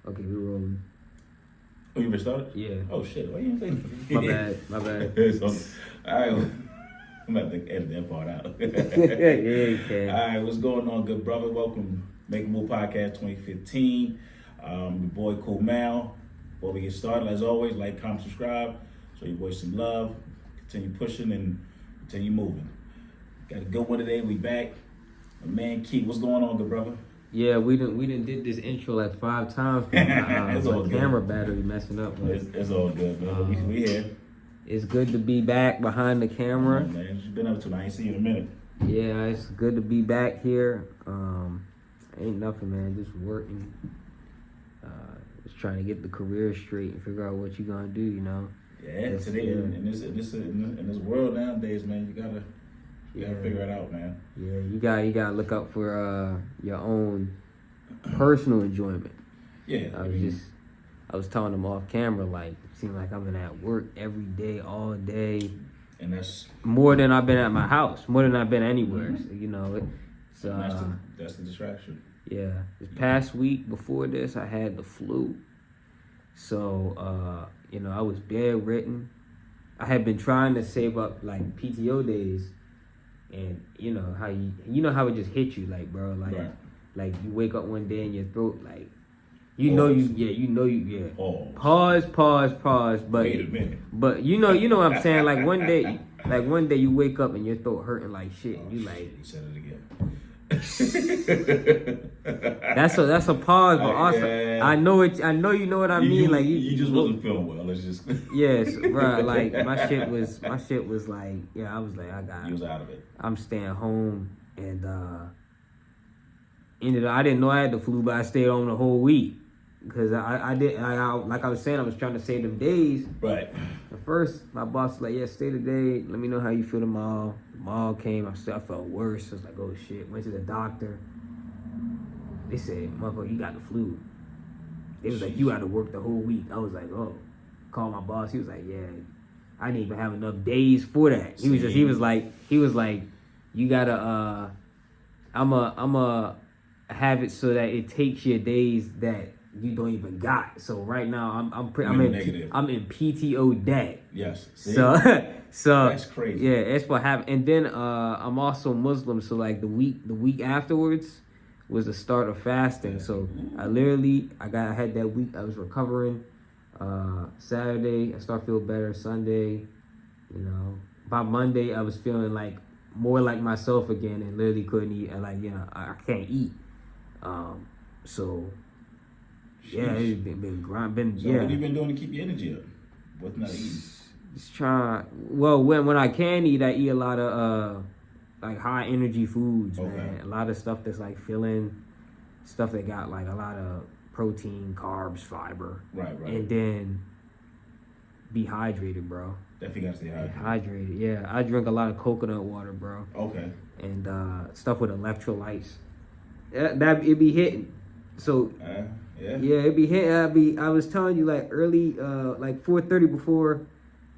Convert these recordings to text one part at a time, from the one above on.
Okay, we rolling. Oh, you restarted? Yeah. Oh shit! Why you didn't say? My bad. So, all right, I'm about to edit that part out. Yeah, you can. All right, what's going on, good brother? Welcome, Make a Move Podcast 2015. Your boy Kool Mal. Before we get started, as always, like, comment, subscribe. Show your boy some love. Continue pushing and continue moving. Got a good one today. We back. My man Keith, what's going on, good brother? Yeah, we done did this intro like 5 times. It's all My good. camera battery messing up. But, It's all good, man. We here. it's good to be back behind the camera. Man, what you been up to? I ain't seen you in a minute. Yeah, it's good to be back here. Ain't nothing, man. Just working. Just trying to get the career straight and figure out what you're gonna do. You know. Yeah, today in this world nowadays, man, you gotta figure it out, man. Yeah, you gotta look out for your own personal enjoyment. Yeah, I was telling them off camera, like, it seems like I've been at work every day, all day, and that's more than I've been at my house, more than I've been anywhere. So, you know, that's the distraction. Yeah, this past week before this, I had the flu, so you know, I was bedridden. I had been trying to save up like PTO days. And you know how it just hit you, like, bro, like, right. Like you wake up one day in your throat, like, Pause. But wait a minute. But you know what I'm saying. Like one day you wake up and your throat hurting like shit, and you like. You said it again. That's a pause, but also yeah. I know you know what I mean. Like you just wasn't feeling well. Let's just. Yes, bro. Like my shit was like, yeah. I was like, You was out of it. I'm staying home, and I didn't know I had the flu, but I stayed home the whole week because I like I was saying, I was trying to save them days. Right. At first, my boss was like, yeah, stay today. Let me know how you feel tomorrow. Tomorrow came. I felt worse. I was like, oh shit. Went to the doctor. They said, motherfucker, you got the flu. They was like, you had to work the whole week. I was like, oh. Called my boss. He was like, yeah, I didn't even have enough days for that. He was like, you gotta I'ma have it so that it takes your days that you don't even got. So right now I'm in PTO debt. Yes. See? So that's crazy. Yeah, that's what happened. And then I'm also Muslim, so like the week afterwards was the start of fasting. So I had that week. I was recovering. Saturday I started feeling better. Sunday, you know, by Monday I was feeling like more like myself again, and literally couldn't eat. And like, yeah, I can't eat. So yeah, it's been grind. So what have you been doing to keep your energy up? What's not eating? Just trying. Well, when I can eat, I eat a lot of like high energy foods, okay. Man. A lot of stuff that's like filling, stuff that got like a lot of protein, carbs, fiber. Right. And then be hydrated, bro. Definitely got to stay hydrated. Hydrated, yeah. I drink a lot of coconut water, bro. Okay. And stuff with electrolytes. That it be hitting. So yeah, it be hitting. I was telling you, like, early, like 4:30 before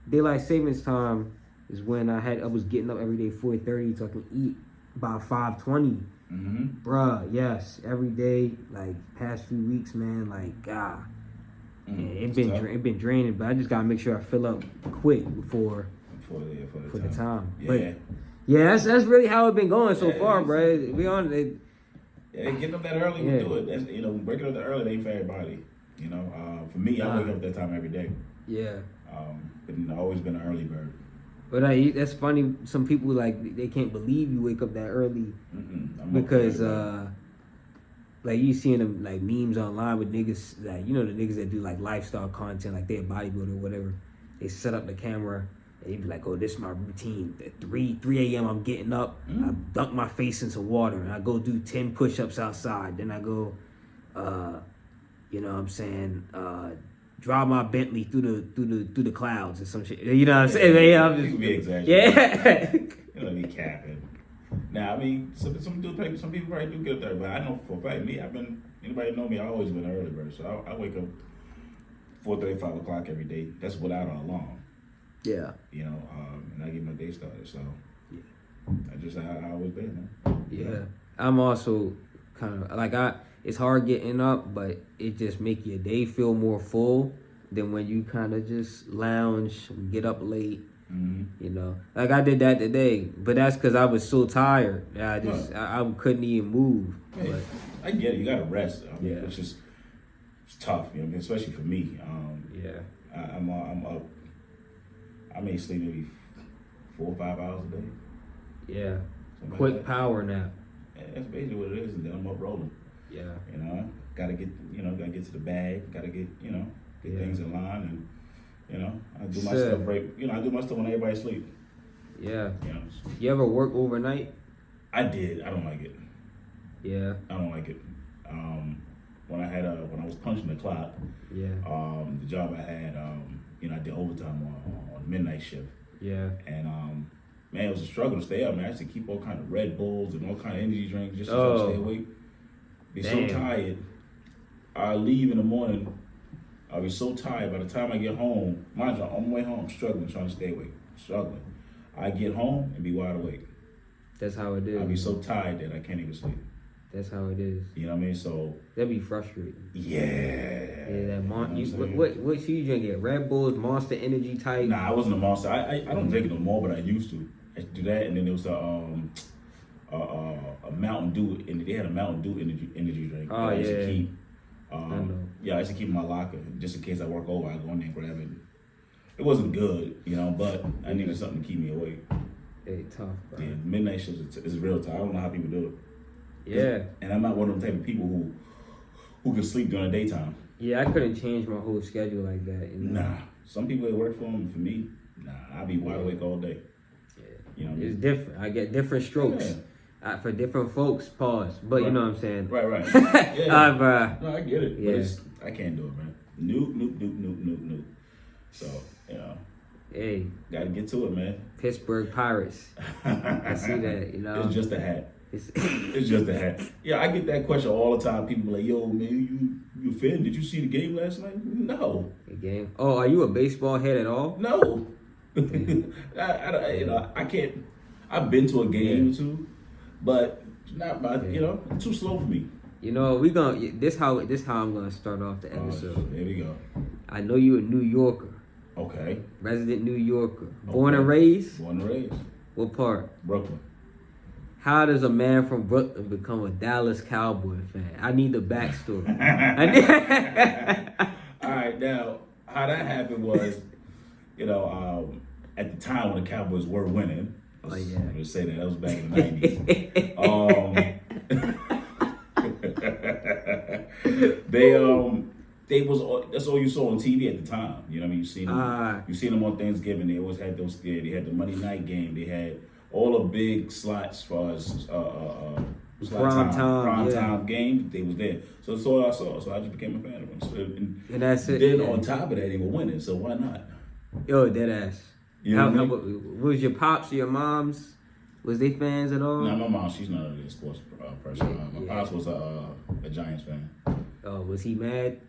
daylight savings time is when I was getting up every day 4:30 so I can eat by 5:20. Mm-hmm. Bruh, yes, every day, like past few weeks, man, like God, it been draining, but I just gotta make sure I fill up quick before the time. Yeah, but yeah, that's really how it been going so far, bro. We on it. Yeah, getting up that early will do it. That's, you know, waking up that early ain't for everybody. You know, for me, I wake up that time every day. Yeah. But I've always been an early bird. But that's funny. Some people, like, they can't believe you wake up that early because like you seeing them like memes online with niggas, like, you know, the niggas that do like lifestyle content, like they're bodybuilder or whatever. They set up the camera and they be like, oh, this is my routine. At 3 a.m. I'm getting up. I dunk my face into water and I go do 10 push-ups outside. Then I go, you know what I'm saying, drive my Bentley through the clouds or some shit. You know what I'm saying? Yeah, I'm just be exaggerating. Yeah. You know, be capping. Now, I mean, some people probably do get up there, but I know for a fact, anybody know me, I always been an early bird. So I wake up 4:30, 5 o'clock every day. That's without an alarm. Yeah. You know, and I get my day started. So I always been, man. Yeah. I'm also kind of like it's hard getting up, but it just make your day feel more full than when you kind of just lounge, get up late. You know, like I did that today, but that's because I was so tired. I couldn't even move. Hey, But I get it. You gotta rest. I mean, Yeah. it's tough. You know, especially for me. yeah, I'm up. I may sleep maybe 4 or 5 hours a day. yeah, Something quick like that. power nap. Yeah, that's basically what it is, and then I'm up rolling. Yeah, You know, gotta get to the bag. Gotta get get Yeah. things in line, and I do my Sure. stuff right. I do my stuff when everybody sleep. yeah. You know, You ever work overnight? I did. I don't like it. Yeah, I don't like it. When I was punching the clock, yeah, the job I had, I did overtime on midnight shift, yeah. and man, it was a struggle to stay up. Man, I used to keep all kind of Red Bulls and all kind of energy drinks just to try to stay awake. Be so Damn. tired. I leave in the morning. I'll be so tired. By the time I get home, mind you, on my way home, I'm struggling, trying to stay awake. Struggling. I get home and be wide awake. That's how it is. I'll be so tired that I can't even sleep. That's how it is. You know what I mean? So That'd be frustrating. yeah. Yeah, that You know what you drinking? Red Bulls, Monster Energy type. Nah, I wasn't a monster. I don't drink it no more, but I used to. I used to do that, and then there was a Mountain Dew, and they had a Mountain Dew energy drink. Oh, that I used to yeah. keep. I know. Yeah, I used to keep in my locker just in case I work over. I go in there and grab it. It wasn't good, but I needed something to keep me awake. Hey, tough, bro. Yeah, midnight shifts is real time. I don't know how people do it. Yeah. And I'm not one of them type of people who can sleep during the daytime. Yeah, I couldn't change my whole schedule like that. You know? Nah, some people it work for them. For me, nah, I'll be wide awake all day. Yeah. You know what I It's mean? different. I get different strokes. For different folks, pause. But you know what I'm saying? Right. Yeah. Bruh. No, I get it. Yeah. But I can't do it, man. Nope. So, Hey, gotta get to it, man. Pittsburgh Pirates. I see that, you know. It's just a hat. It's It's just a hat. Yeah, I get that question all the time. People be like, yo, man, you a fan? Did you see the game last night? No. a game. Oh, are you a baseball head at all? No. I can't. I've been to a game or two, but not my, it's too slow for me. You know, we gonna this how I'm gonna start off the episode. There we go. I know you a New Yorker, Okay. resident New Yorker, born and raised. Born and raised. What part? Brooklyn. How does a man from Brooklyn become a Dallas Cowboy fan? I need the backstory. All right, now how that happened was, at the time when the Cowboys were winning. Oh, yeah. I'm gonna say that was back in the '90s. That's all you saw on TV at the time. You know what I mean? You seen them on Thanksgiving. They always had those. They had the Monday night game. They had all the big slots as far as prime time games. They was there. So that's all I saw. So I just became a fan of them. And that's it. Then on top of that, they were winning. So why not? Yo, dead ass. You know what I mean? Was your pops or your moms? Was they fans at all? No, my mom, she's not a sports person. My pops was a Giants fan. Oh, was he mad?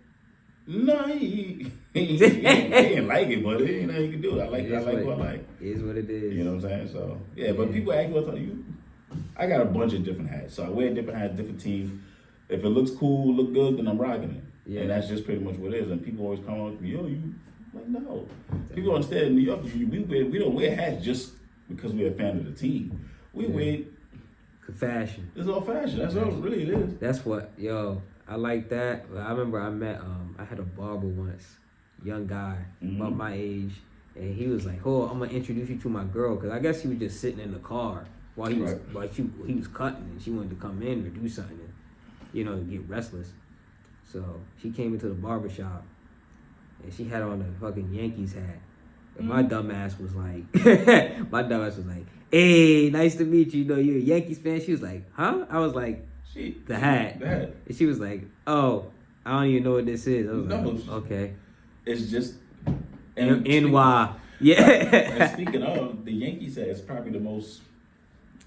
No, he didn't like it, but he can do it. I like what I like. It is what it is. You know what I'm saying? So, yeah, but people ask me all the time, I got a bunch of different hats. So I wear different hats, different teams. If it looks cool, look good, then I'm rocking it. Yeah. And that's just pretty much what it is. And people always come on to me, yo, you, like, no. People understand in New York, we don't wear hats just because we're a fan of the team. We wear fashion. It's all fashion. That's all really it is. That's what, I like that. I remember I met, I had a barber once, young guy, about my age, and he was like, "Oh, I'm gonna introduce you to my girl," because I guess he was just sitting in the car while he was he was cutting, and she wanted to come in or do something, and, get restless. So she came into the barbershop, and she had on a fucking Yankees hat. And my dumb ass was like, "Hey, nice to meet you. You're a Yankees fan?" She was like, "Huh?" I was like, the hat. And she was like, "Oh, I don't even know what this is." I was like, "Okay." It's just NY. Yeah. And speaking of, the Yankees hat is probably the most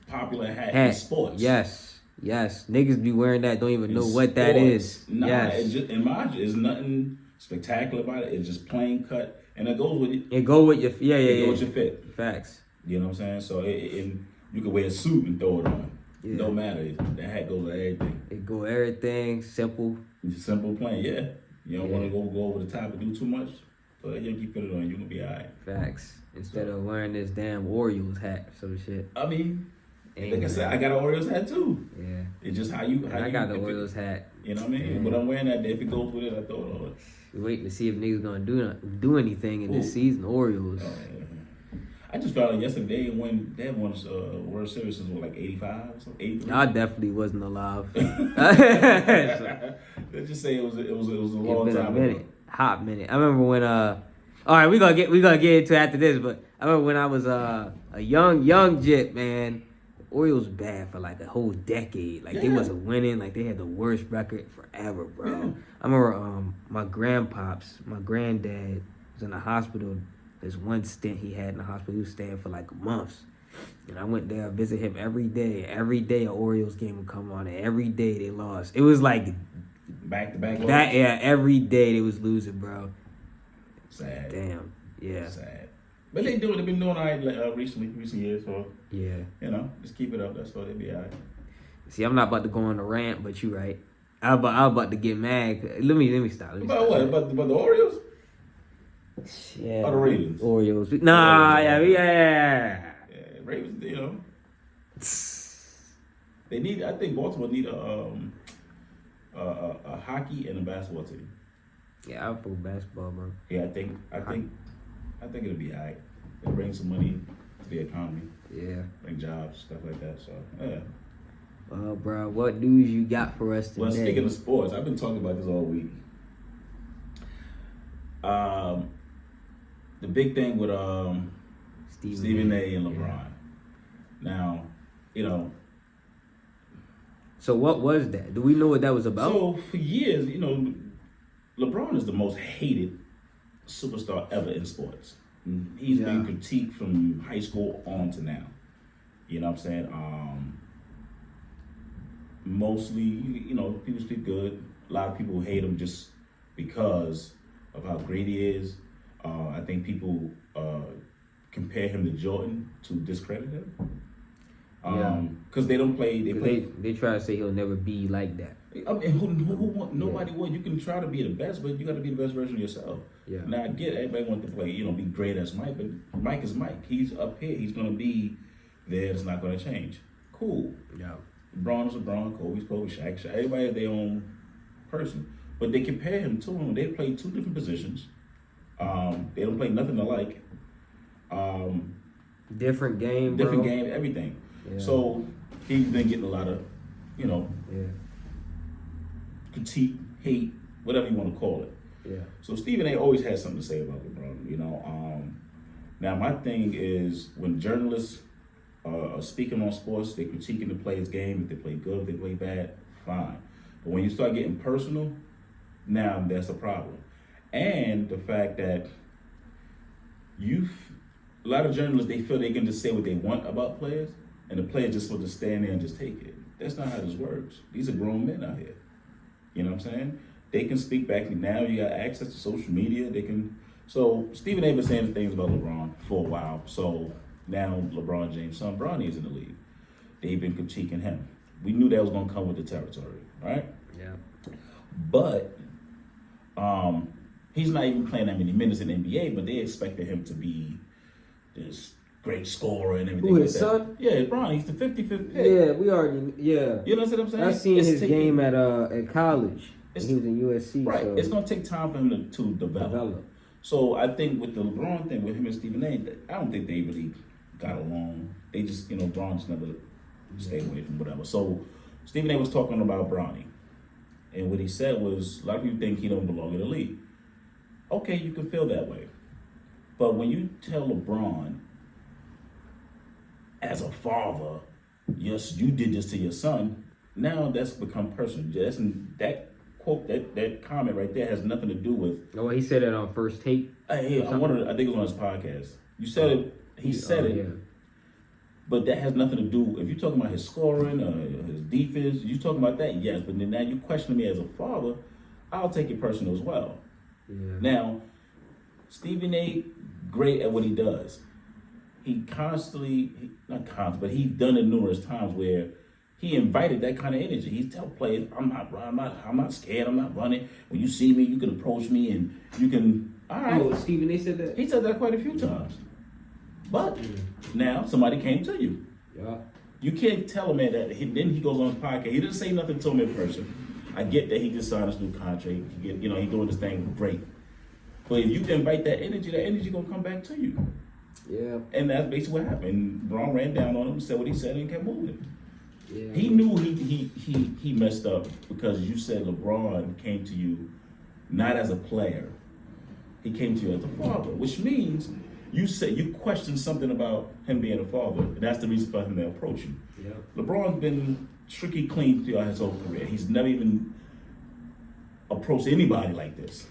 popular hat in sports. Yes. Niggas be wearing that, don't even know what that is. Nah, yes. In my eyes, there's nothing spectacular about it. It's just plain cut. And it goes with it. It go with your It goes with your fit. Facts. You know what I'm saying? So and you can wear a suit and throw it on. Yeah. No matter. That hat goes with everything. It go everything simple. It's a simple plan, yeah. You don't want to go over the top and do too much. So that Yankee fit it on, you're gonna be alright. Facts. Instead of wearing this damn Orioles hat, so shit. I mean, like I said, I got an Orioles hat too. Yeah. It's just how you. I got the Orioles hat. You know what I mean? But I'm wearing that. If it goes with it, I throw it on. We're waiting to see if niggas gonna do anything in this season. Orioles. Oh, yeah. I just found out yesterday when they won World Series since like 85 or something. 83. I definitely wasn't alive. Let's just say it was a long time ago. Hot minute. I remember when all right, we gonna get into after this, but I remember when I was a young jit, man. The Orioles bad for like a whole decade. Like they wasn't winning. Like they had the worst record forever, bro. Yeah. I remember my granddad was in the hospital. There's one stint he had in the hospital. He was staying for like months. And I went there, visit him every day. Every day an Orioles game would come on, and every day they lost. It was like back to back. Every day they was losing, bro. Sad. Damn. Yeah. Sad. But they've been doing all right recent years, so yeah. You know, just keep it up. That's all. They'll be all right. See, I'm not about to go on a rant, but you right. I about to get mad. Let me stop. About what? About the Orioles? Yeah. Or the Ravens? Orioles. Nah, yeah. Ravens, you know. They need. I think Baltimore need a hockey and a basketball team. Yeah, I'll put basketball, bro. Yeah, I think it'll be alright. It'll bring some money to the economy. Yeah. Bring jobs, stuff like that. So yeah. Well, bro, what news you got for us today? Well, speaking of sports, I've been talking about this all week. The big thing with Stephen A. and LeBron. Yeah. Now, you know. So what was that? Do we know what that was about? So for years, you know, LeBron is the most hated superstar ever in sports. He's been critiqued from high school on to now. You know what I'm saying? Mostly, you know, people speak good. A lot of people hate him just because of how great he is. I think people compare him to Jordan to discredit him. Because they don't play. They try to say he'll never be like that. I mean, who want, nobody would. You can try to be the best, but you got to be the best version of yourself. Yeah. Now I get everybody wants to play, you know, be great as Mike, but Mike is Mike. He's up here. He's gonna be there. It's not gonna change. Cool. Yeah. LeBron is LeBron. Kobe's Kobe. Shaq. Everybody has their own person, but they compare him to him. They play two different positions. They don't play nothing alike. Different game. Different game. Everything. Yeah. So he's been getting a lot of, you know. Yeah. Critique, hate, whatever you want to call it. Yeah. So Stephen A. always has something to say about LeBron. You know. Now my thing is when journalists are speaking on sports, they're critiquing the player's game. If they play good, if they play bad, fine. But when you start getting personal, now that's a problem. And the fact that a lot of journalists, they feel they can just say what they want about players, and the players just supposed to stand there and just take it. That's not how this works. These are grown men out here. You know what I'm saying? They can speak back. Now you got access to social media. They can. So Stephen A. been saying things about LeBron for a while. So now LeBron James' son Bronny is in the league. They've been critiquing him. We knew that was going to come with the territory, right? Yeah. But he's not even playing that many minutes in the NBA, but they expected him to be this great scorer and everything. Who, his son? Yeah, Bron. He's the 55th pick. Yeah, we already. Yeah. You know what I'm saying? I seen his game at college. He was in USC. Right. So. It's gonna take time for him to develop. So I think with the LeBron thing, with him and Stephen A., I don't think they really got along. They just, you know, Bron just never stayed away from whatever. So Stephen A. was talking about Bronny, and what he said was, a lot of people think he don't belong in the league. Okay, you can feel that way, but when you tell LeBron, as a father, yes, you did this to your son. Now that's become personal. That quote, that comment right there has nothing to do with. Oh, he said it on First Take. I think it was on his podcast. You said it. He said it. Yeah. But that has nothing to do. If you're talking about his scoring, his defense, you talking about that, yes. But then now you questioning me as a father, I'll take it personal as well. Yeah. Now, Stephen A. great at what he does. He constantly, not constantly, but he's done it numerous times where he invited that kind of energy. He tell players, I'm not scared. I'm not running. When you see me, you can approach me and you can. All right. Oh, Stephen A. said that. He said that quite a few times. But now somebody came to you. Yeah. You can't tell a man that. Then he goes on his podcast. He didn't say nothing to him in person. I get that he just signed his new contract. He doing this thing great. But if you can invite that energy gonna come back to you. Yeah. And that's basically what happened. Braun ran down on him, said what he said, and kept moving. Yeah. He knew he messed up because you said LeBron came to you not as a player. He came to you as a father, which means you said you questioned something about him being a father, and that's the reason for him to approach you. Yeah. LeBron's been strictly clean throughout his whole career. He's never even approached anybody like this.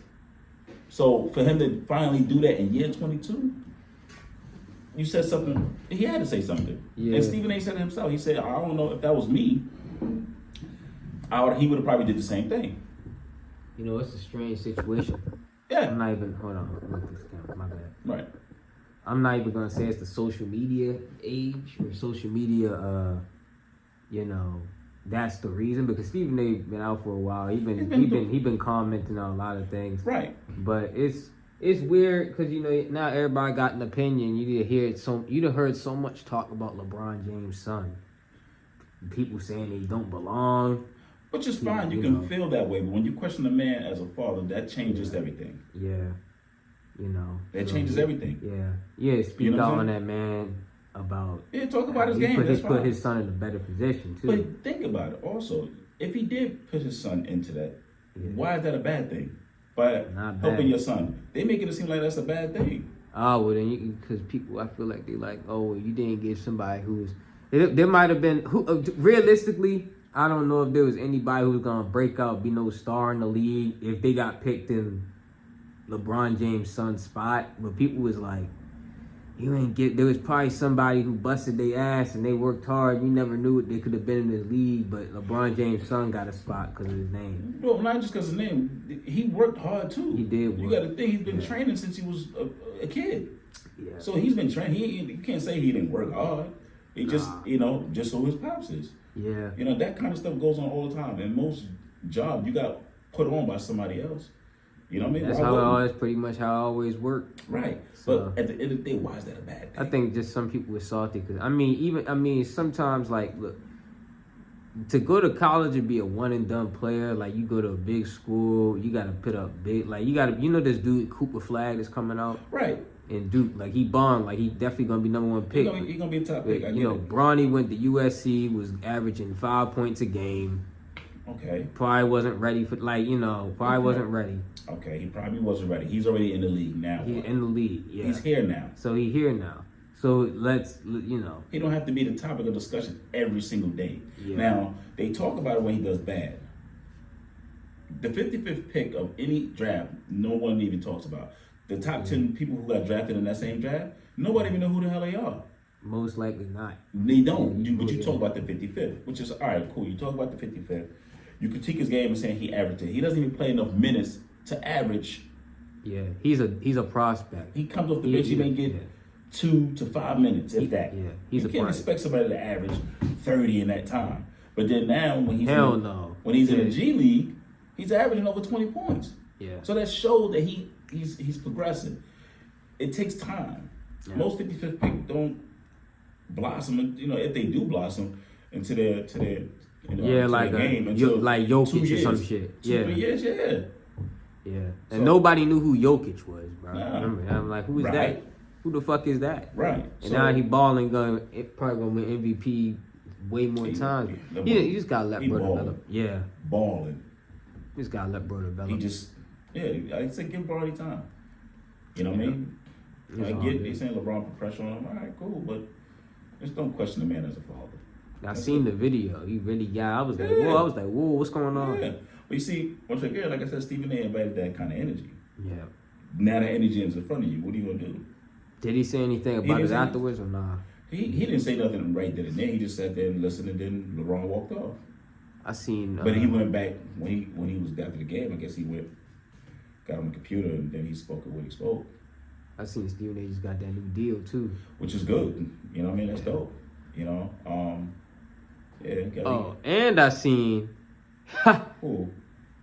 So for him to finally do that in year 22, you said something. He had to say something. Yeah. And Stephen A. said it himself. He said, I don't know if that was me, he would have probably did the same thing. You know, it's a strange situation. Yeah. I'm not even, hold on, look this camera, my bad. Right. I'm not even gonna say it's the social media age or social media, that's the reason, because Stephen A. been out for a while. He been commenting on a lot of things. Right. But it's weird because now everybody got an opinion. You'd have heard so much talk about LeBron James' son. People saying they don't belong. Which is fine. You can feel that way, but when you question a man as a father, that changes everything. Yeah. That changes everything. Yeah. Speak out on that man about. Yeah, talk about his game. Put his son in a better position too. But think about it. Also, if he did put his son into that, why is that a bad thing? By helping your son, they making it seem like that's a bad thing. Oh, well then, because people, I feel like they like, oh, well, you didn't give somebody who was. There might have been realistically. I don't know if there was anybody who was gonna break out, be no star in the league if they got picked in LeBron James' son's spot. But people was like, you ain't get. There was probably somebody who busted their ass and they worked hard. You never knew it. They could have been in this league, but LeBron James' son got a spot because of his name. Well, not just because of his name. He worked hard too. He did work. You got to think he's been training since he was a kid. Yeah. So he's been training. You can't say he didn't work hard. He just just so his pops is. Yeah. That kind of stuff goes on all the time. And most jobs you got put on by somebody else. You know what I mean? That's pretty much how I always worked. Right. So, but at the end of the day, why is that a bad thing? I think just some people were salty because sometimes look, to go to college and be a one and done player, like you go to a big school, you gotta put up big, like you gotta, this dude Cooper Flag that's coming out. Right. And Duke, like he bombed, like he definitely gonna be number one pick. He's gonna be a top pick. Bronny went to USC, was averaging 5 points a game. Okay. Probably wasn't ready for wasn't ready. Okay, he probably wasn't ready. He's already in the league now. He's in the league, yeah. He's here now. So he's here now. So let's, He don't have to be the topic of discussion every single day. Yeah. Now, they talk about it when he does bad. The 55th pick of any draft, no one even talks about. The top 10 people who got drafted in that same draft, nobody even know who the hell they are. Most likely not. They don't. But you talk about the 55th, which is, all right, cool. You talk about the 55th. You critique his game and saying he averaged it. He doesn't even play enough minutes to average. Yeah, he's a prospect. He comes off the bench, he may get 2 to 5 minutes, if that. Yeah, you can't expect somebody to average 30 in that time. But then now, when he's in the G League, he's averaging over 20 points. Yeah. So that shows that he's progressing. It takes time. Yeah. Most 55th picks don't blossom. If they do blossom into their game until like Jokic or some shit. 2-3 years, yeah. Yeah, and nobody knew who Jokic was, bro. Nah. Remember, I'm like, who is that? Who the fuck is that? Right. And now he balling, probably gonna win MVP way more times. You just gotta let bro develop. Yeah. Balling. You just gotta let bro develop. I say give bro any time. You know what I mean? I get they saying LeBron put pressure on him. All right, cool, but just don't question the man as a father. I seen the video. He really got. I was like, whoa, what's going on? Yeah. But you see, once again, like I said, Stephen A. invited that kind of energy. Yeah. Now that energy is in front of you. What are you gonna do? Did he say anything about it afterwards or nah? He didn't say nothing right then and there. He just sat there and listened, and then LeBron walked off. I seen. But he went back when he was after the game. I guess he got on the computer, and then he spoke what he spoke. I seen Stephen A. just got that new deal too, which is good. You know what I mean? That's dope. Yeah, Kelly. Oh, and I seen Who?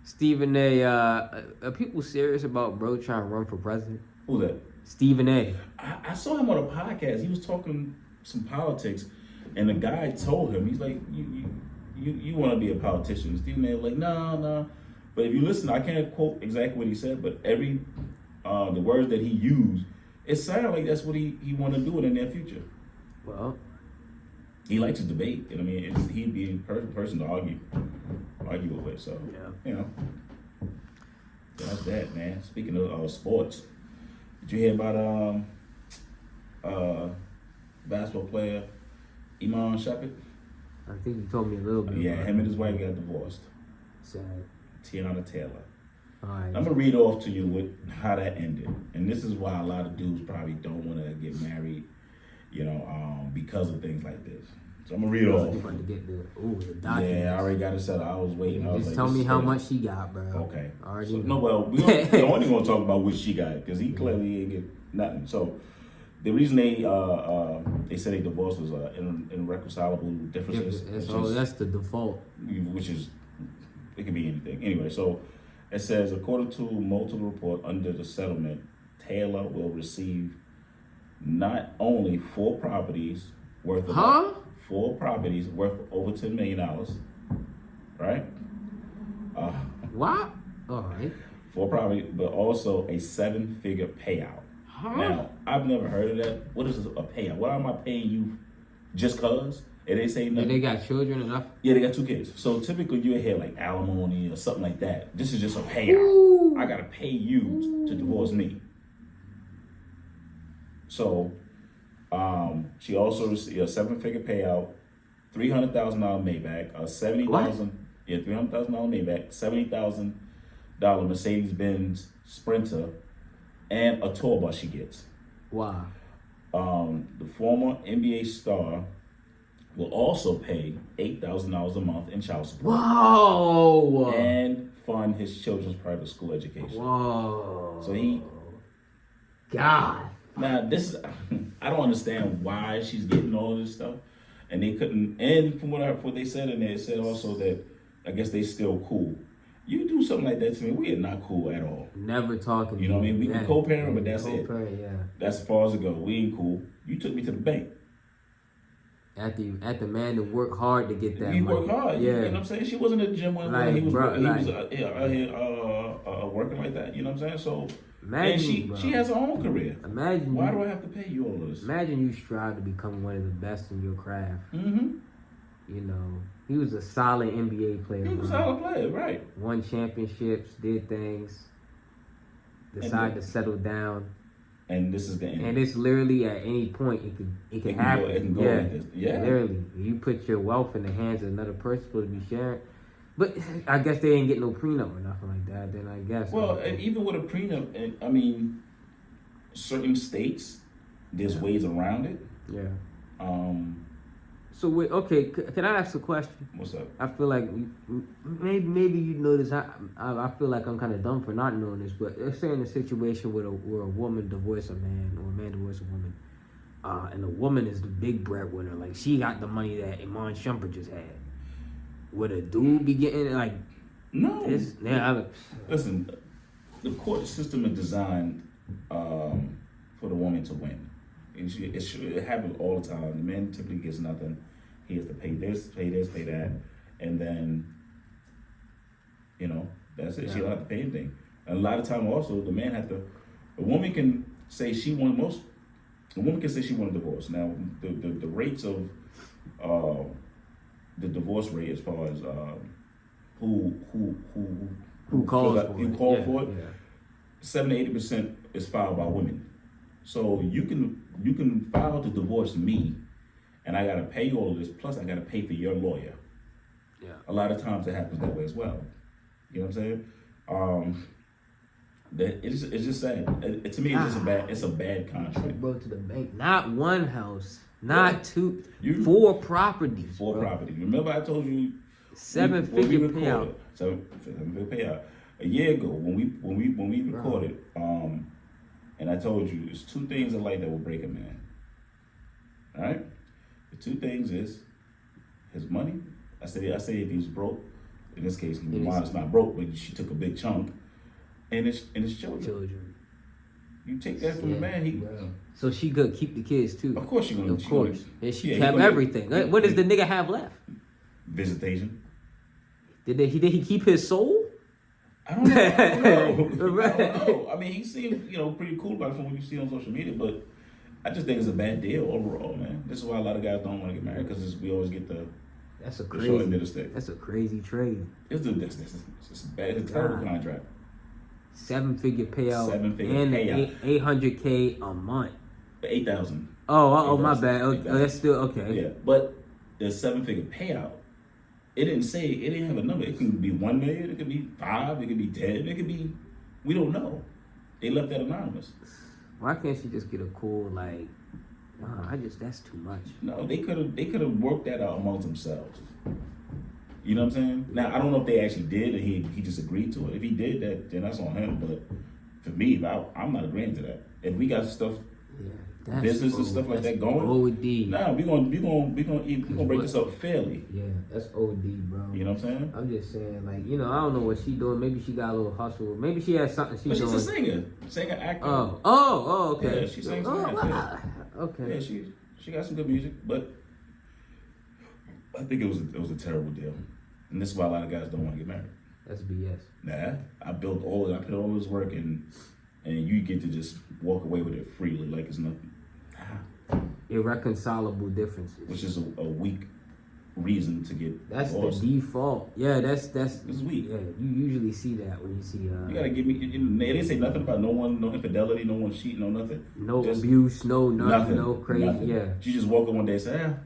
Stephen A. Are people serious about bro trying to run for president? Who that? Stephen A. I saw him on a podcast. He was talking some politics, and the guy told him, he's like, you want to be a politician. Stephen A. was like, no. But if you listen, I can't quote exactly what he said, but every the words that he used, it sounded like that's what he want to do in the near future. Well, he likes to debate, and I mean, he'd be a perfect person to argue with. So, you know, that's that, man. Speaking of sports, did you hear about basketball player Iman Shumpert? I think you told me a little bit. Yeah, about him and his wife got divorced. Sad. Tiana Taylor. All right. I'm gonna read off to you how that ended, and this is why a lot of dudes probably don't want to get married, because of things like this. So I'm gonna read it off. You about to get the documents. Yeah, I already got it set up. I was waiting. I was Just like, tell me how much she got, bro. Okay. Already. So, no, well, we're only gonna talk about what she got because he clearly ain't get nothing. So the reason they said they divorced was irreconcilable differences. That's the default. Which is, it could be anything. Anyway, so it says, according to multiple report, under the settlement, Taylor will receive not only 4 properties worth of over $10 million, right? What? All right. 4 properties, but also a 7-figure payout. Huh? Now, I've never heard of that. What is a payout? What am I paying you just cause? And they say nothing. And they got children enough? Yeah, they got 2 kids. So typically you hear like alimony or something like that. This is just a payout. Ooh. I gotta pay you to divorce me. So she also received a 7-figure payout, $300,000 Maybach, a $70,000 Maybach, $70,000 Mercedes-Benz Sprinter, and a tour bus she gets. Wow. The former NBA star will also pay $8,000 a month in child support. Whoa! And fund his children's private school education. Whoa! So he... God. Now, this is... I don't understand why she's getting all this stuff. And they couldn't... And from what they said in there, it said also that I guess they still cool. You do something like that to me, we are not cool at all. Never talking to you. You know what I mean? We can co-parent, but that's it. Yeah. That's as far as it goes. We ain't cool. You took me to the bank. At the man to work hard to get that He money. worked hard. Yeah. You know what I'm saying? She wasn't in the gym when he was working like that. You know what I'm saying? So imagine, she has her own career. Imagine. Why do I have to pay you all of this? Imagine you strive to become one of the best in your craft. Mm-hmm. You know, he was a solid NBA player. He was a solid player, right? Won championships, did things, decided to settle down. And this is the end. And it's literally at any point it can happen. It can go like this. Yeah. Literally. You put your wealth in the hands of another person supposed to be sharing. But I guess they didn't get no prenup or nothing like that, then I guess. Well, and even with a prenup, I mean, certain states, there's ways around it. Yeah. So wait, okay, can I ask a question? What's up? I feel like maybe you know this. I feel like I'm kind of dumb for not knowing this, but let's say in a situation where a woman divorces a man or a man divorces a woman, and the woman is the big breadwinner, like she got the money that Iman Shumpert just had. Would a dude be getting like? No. Listen, the court system is designed for the woman to win. It happens all the time. The man typically gets nothing. He has to pay this, pay that, and then, that's it. Yeah. She don't have to pay anything. And a lot of time also, the man a woman can say she won a divorce. Now, the rates of the divorce rate as far as who called for it, 70 to 80% is filed by women. So you can file to divorce me, and I gotta pay all of this. Plus, I gotta pay for your lawyer. Yeah. A lot of times it happens that way as well. You know what I'm saying? It's just sad. To me, it's a bad contract. Bro, to the bank. Not one house, not two, 4 properties. 4 properties. Remember, I told you 7-figure payout. 7-figure payout. A year ago, when we recorded, and I told you, there's 2 things in life that will break a man. All right? The 2 things is his money. I say if he's broke, in this case, mom's not broke, but she took a big chunk, and it's children. You take that from the man. So she could keep the kids too. Of course she gonna. Of course, and she kept everything. What does the nigga have left? Visitation. Did he keep his soul? I don't know. I don't know. I mean, he seemed pretty cool about it from what you see on social media, but I just think it's a bad deal overall, man. This is why a lot of guys don't want to get married because we always get the. That's a crazy trade. It's bad. It's a terrible contract. 7-figure payout. 7-figure and payout. $800K a month. 8,000. Oh, my bad. That's still okay. Yeah, but the 7-figure payout. It didn't have a number. It can be 1 million. It could be 5. It could be 10. It could be. We don't know. They left that anonymous. Why can't she just get a cool that's too much. No, they could have worked that out amongst themselves. You know what I'm saying? Now I don't know if they actually did, and he just agreed to it. If he did that, then that's on him. But for me, I'm not agreeing to that. If we got stuff, business and stuff like that going, OD. Nah, we gonna break this up fairly. Yeah, that's OD, bro. You know what I'm saying? I'm just saying, I don't know what she doing. Maybe she got a little hustle. Maybe she has something she's doing. But she's a singer, actor. Oh, okay. Yeah, she sings and acts. Okay. Yeah, she got some good music, but I think it was a terrible deal, and this is why a lot of guys don't want to get married. That's BS. Nah, I put all this work in, and you get to just walk away with it freely like it's nothing. Irreconcilable differences, which is a weak reason to get. That's divorced. The default. Yeah, that's. It's weak. Yeah, you usually see that when you see. You gotta give me. They didn't say nothing about no infidelity, no one cheating, no nothing. No just abuse, nothing, no crazy. Nothing. Yeah. She just woke up one day and said,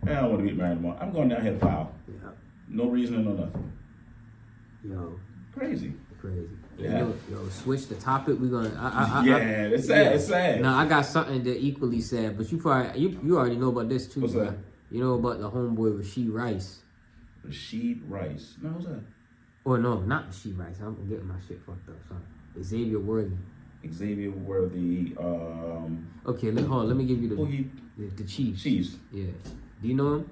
I don't want to get married anymore. I'm going down here to file. Yeah. No reason, no nothing. Yo. Crazy. Yeah. Yo, switch the topic. We're gonna. It's sad. Yeah. It's sad. Now I got something that equally sad, but you probably you already know about this too. What's that? You know about the homeboy Rasheed Rice. Rasheed Rice. No, who's that? Or no, not Rasheed Rice. I'm getting my shit fucked up. Sorry. Xavier Worthy. Okay, hold on. Let me give you the Chiefs. Chiefs. Yeah. Do you know him?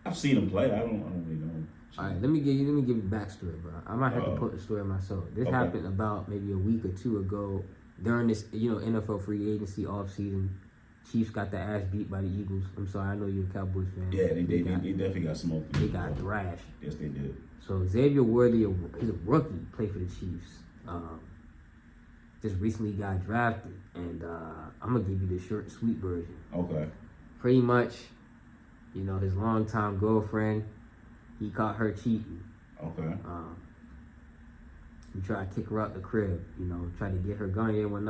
I've seen him play. I don't really know him. All right, let me give you the backstory, bro. I might have to put the story myself. This happened about maybe a week or two ago during this, NFL free agency off season. Chiefs got their ass beat by the Eagles. I'm sorry, I know you're a Cowboys fan. Yeah, they definitely got smoked. They got thrashed. Yes, they did. So Xavier Worthy, he's a rookie, played for the Chiefs. Just recently got drafted, and I'm gonna give you the short, sweet version. Okay. Pretty much, his longtime girlfriend, he caught her cheating. Okay. He tried to kick her out the crib. Tried to get her gun. He didn't want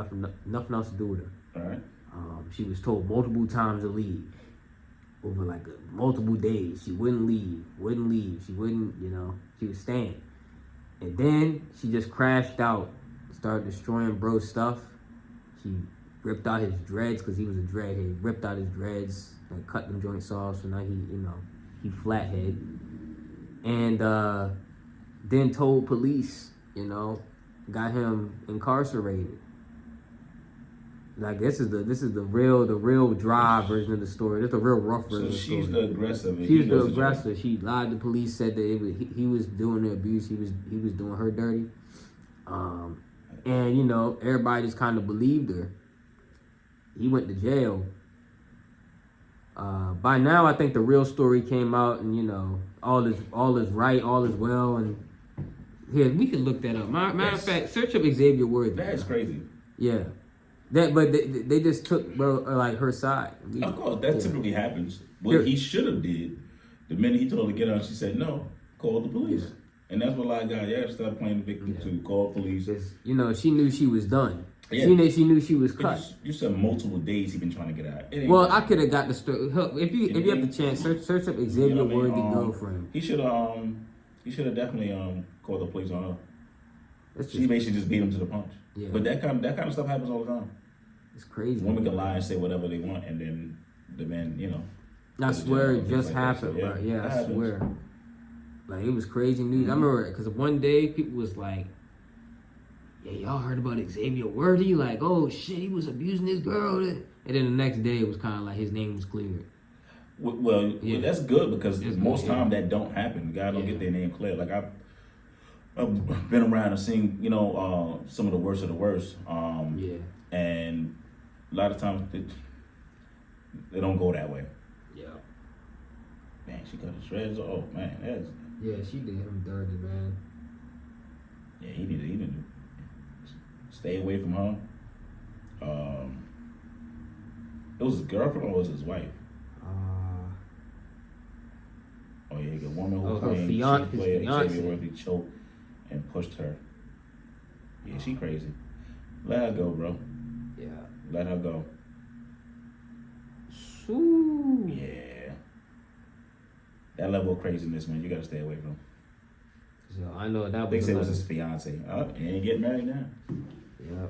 nothing else to do with her. All right. She was told multiple times to leave over multiple days. She wouldn't leave. She wouldn't, she was staying. And then she just crashed out, started destroying bro's stuff. She ripped out his dreads because he was a dreadhead. Ripped out his dreads and cut them joints off. So now he flathead. And then told police, got him incarcerated. This is the real dry version of the story. This is the real rough version of the story. So she's the aggressive. She's the aggressor. She lied to police, said that he was doing the abuse. He was doing her dirty. And everybody just kind of believed her. He went to jail. By now, I think the real story came out, and all is right, all is well, and yeah, we can look that up. Matter of fact, search up Xavier Worthy. That's crazy. Yeah. But they just took her side. Of course, that typically happens. What he should have did, the minute he told her to get out, she said no, call the police. Yeah. And that's what a lot of guys, start playing the victim to call police. She knew she was done. Yeah. She knew she was cut. You said multiple days he been trying to get out. Well, I could have got the story. If you have the chance, search up Xavier Worthy girlfriend. He should have definitely called the police on her. She basically just beat him to the punch. Yeah. But that kind of stuff happens all the time. It's crazy. Women can lie and say whatever they want, and then the man, I swear it just happened, bro. Yeah, I swear. It was crazy news. I remember because one day people was like, "Yeah, y'all heard about Xavier Worthy? Oh shit, he was abusing his girl." And then the next day it was kind of like his name was cleared. Well, that's good because most time that don't happen. God don't Yeah. get their name clear. Like I've been around and seen, some of the worst of the worst. And a lot of times they don't go that way. Yeah. Man, she cut the shreds. Oh man, that's. Yeah, she did him dirty, man. Yeah, he need to stay away from her. It was his girlfriend or was his wife? Oh yeah, the woman who claimed she played Xavier Worthy choked and pushed her. Yeah, she crazy. Let her go, bro. Yeah. Let her go. Ooh. Yeah. That level of craziness, man, you gotta stay away from. So I know that They was. say it was his fiance. Oh, he ain't getting married now. Yeah.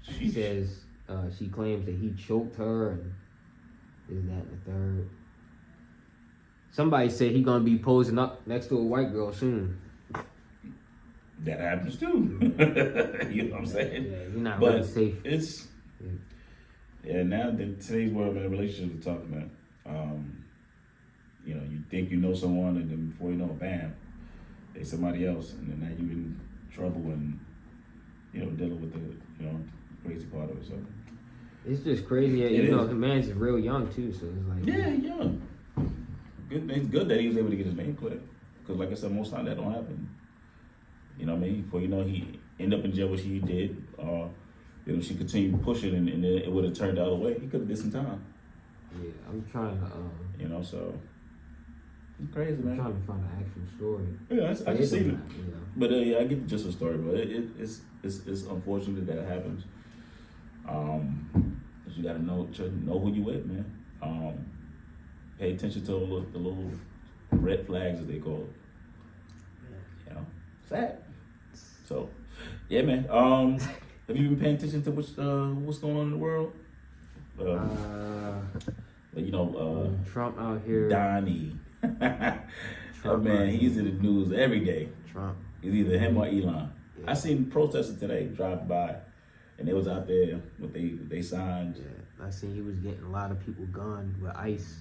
She says she claims that he choked her and this, that, and the third. Somebody said he gonna be posing up next to a white girl soon. That happens too. You know what I'm saying? Yeah, you're not really safe. It's now that today's world, man, relationships are tough, man. You think you know someone, and then before you know it, bam, they somebody else, and then now you in trouble and dealing with the crazy part of it. So it's just crazy. The man's real young too, so it's like young. Good. It's good that he was able to get his name clear, because like I said, most time that don't happen. You know what I mean? Before he ended up in jail, what she did, she continued pushing, and then it would have turned the other way. He could have did some time. Yeah, I'm trying to. So it's crazy, man. I'm trying to find an actual story. Yeah, I just seen it. Yeah. But I get the gist of the story, but it's unfortunate that it happens. You got to know who you with, man. Pay attention to the little red flags, as they call it. Sad. So, yeah, man. Have you been paying attention to what's going on in the world? Trump out here. Donnie. Trump, man, he's in the news every day. Trump. It's either him or Elon. Yeah. I seen protesters today drive by, and they was out there with they signs. Yeah, I seen he was getting a lot of people gunned with ICE.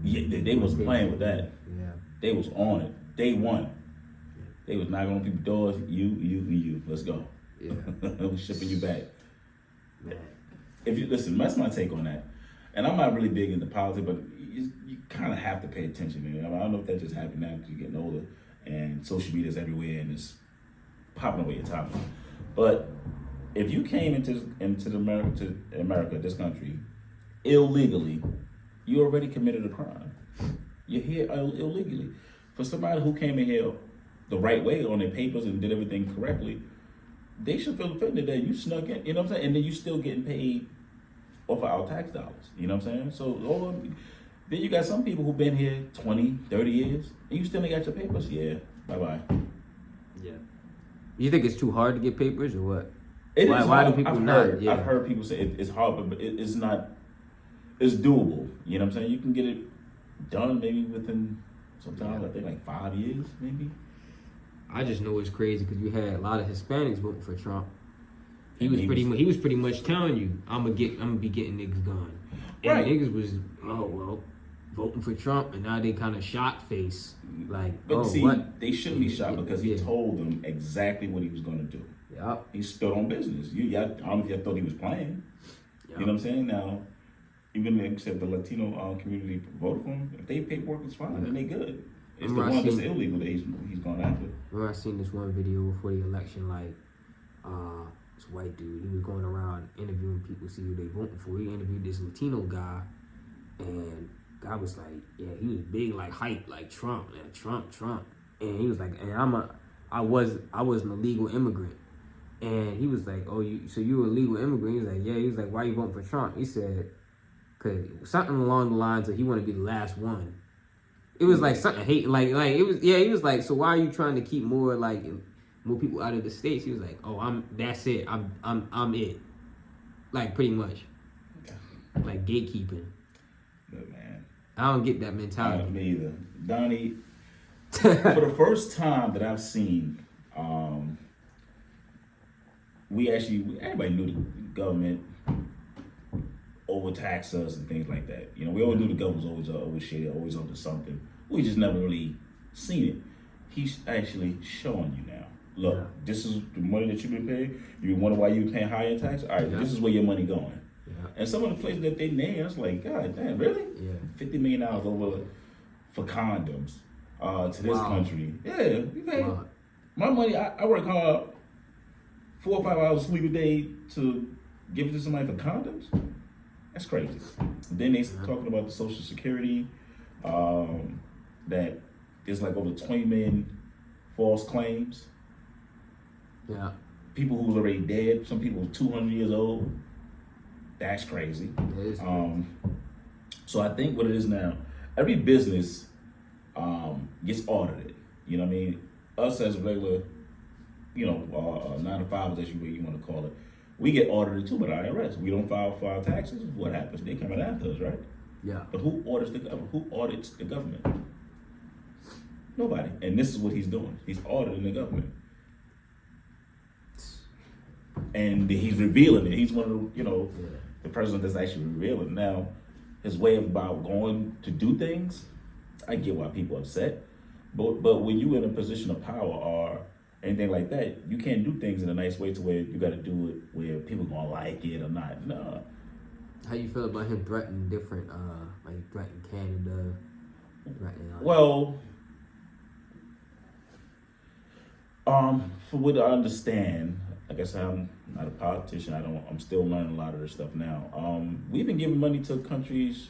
They was playing with that. Yeah. They was on it. Day one. Yeah. They was knocking on people's doors. You. Let's go. Yeah. We're shipping you back. Man. If you listen, that's my take on that. And I'm not really big into politics, but you kind of have to pay attention. I don't know if that just happened now because you're getting older and social media's everywhere and it's popping away your top. But if you came into America, this country, illegally, you already committed a crime. You're here illegally. For somebody who came in here the right way on their papers and did everything correctly, they should feel offended that you snuck in, you know what I'm saying? And then you still getting paid off of our tax dollars, you know what I'm saying? So then you got some people who've been here 20, 30 years, and you still ain't got your papers. Yeah, bye-bye. Yeah. You think it's too hard to get papers or what? Why do people not? Yeah. I've heard people say it's hard, but it's not, it's doable. You know what I'm saying? You can get it done maybe within sometimes, I think like 5 years, maybe. I just know it's crazy because you had a lot of Hispanics voting for Trump. He was pretty much telling you, I'm gonna be getting niggas gone. And right. Niggas was voting for Trump, and now they kind of shocked face like, what? They shouldn't be shocked because he told them exactly what he was gonna do. Yep. He stood on business. I don't know if you thought he was playing. Yep. You know what I'm saying? Now, even except the Latino community voted for him, if they paperwork is fine, then they good. It's the one that's illegal that he's gone after. Remember I seen this one video before the election, like, this white dude, he was going around interviewing people, see who they voting for. He interviewed this Latino guy, and guy was like, yeah, he was big, like hype, like Trump, man, Trump. And he was like, and I was an illegal immigrant. And he was like, oh, so you a legal immigrant? He was like, yeah. He was like, why you voting for Trump? He said, cause something along the lines of he want to be the last one. It was like something like it was, yeah. He was like, so why are you trying to keep more people out of the states? He was like, oh, that's it. I'm it. Like pretty much, like gatekeeping. Good man. I don't get that mentality. Me either, Donnie. For the first time that I've seen, everybody knew the government overtax us and things like that. You know, we always knew the government's always shady, always up to something. We just never really seen it. He's actually showing you now. Look, this is the money that you've been paying. You wonder why you're paying higher tax? All right, this is where your money going. Yeah. And some of the places that they name, it's like, God damn, really? Yeah. $50 million over for condoms to this country. Yeah, we pay. My money, I work hard, 4 or 5 hours sleep a day to give it to somebody for condoms? That's crazy. Then they talking about the Social Security, that there's like over 20 million false claims. Yeah. People who's already dead, some people 200 years old. That's crazy. It is crazy. So I think what it is now, every business gets audited. You know what I mean? Us as regular, 9-to-5s, as you want to call it, we get audited too by the IRS. We don't file for our taxes. What happens? They coming after us, right? Yeah. But who audits the government? Who audits the government? Nobody. And this is what he's doing. He's auditing the government. And he's revealing it. He's one of the, the president that's actually revealing. Now, his way about going to do things, I get why people are upset. But when you're in a position of power or anything like that, you can't do things in a nice way to where you got to do it where people gonna like it or not. No. How you feel about him threatening different, like threatening Canada, threatening? Well, for what I understand, like I said, I'm not a politician. I'm still learning a lot of this stuff now. We've been giving money to countries